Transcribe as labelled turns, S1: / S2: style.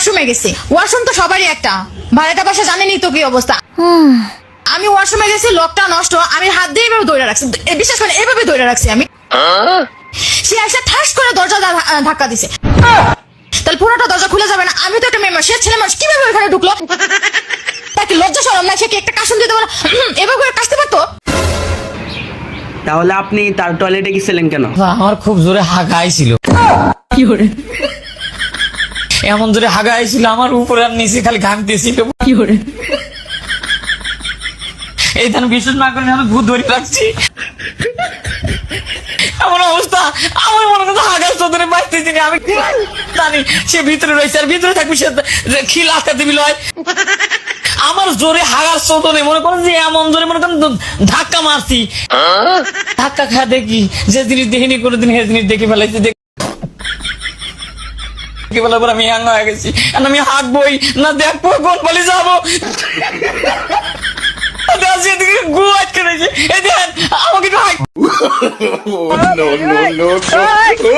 S1: ওয়াশরুমে গেছি। ওয়াশরুম তো সবারই একটা, ভাড়াটা বাসা জানেনই তো কি অবস্থা। আমি ওয়াশরুমে গেছি, লকটা নষ্ট, আমি হাত দিয়ে এভাবে ধরে রাখছি, বিশ্বাস করেন এভাবে ধরে রাখছি আমি। সে এসে ঠাস করে দরজা ধাক্কা দিছে। তাহলে পুরোটা দরজা খুলে যাবে না? আমি তো একটা মেয়ে মানুষ, সে ছেলে মানুষ, কিভাবে ওখানে ঢুকলো? তাকে লজ্জা শরম না? সে কি একটা কাশন দিতে পারে? এভাবে করে কাশতে পারতো?
S2: তাহলে আপনি তার টয়লেটে গেছিলেন কেন?
S3: আমার খুব জোরে হাগা আইছিল।
S1: কি করে?
S3: এমন জোরে হাগা আইছিল, আমার উপরে আর নিচে খালি ঘামতেছিল।
S1: কি করে?
S3: এই ধান বিশ্বাস না করেন, আমি ভূত ধরে রাখছি। এমন অবস্থা, আমার মনে করছে হাগার চোদনে বাঁচতেছি না। আমি জানি সে ভিতরে রয়েছে, আর ভিতরে থাকবে সে খিল আটকা দিবি লয়। আমার জোরে হাগার চোদনে মনে করেন যে এমন জোরে মনে করেন ধাক্কা মারছি। ধাক্কা খা দেখি যে জিনিস দেখিনি কোনোদিন, সে জিনিস দেখে ফেলাইছি। দেখে ফেলার পর আমি হ্যাং হয়ে গেছি। আমি হাঁকবই না দেখবো, কোন বলে যাবো। গু আটকে রয়েছে, এই দেখেন আমাকে একটু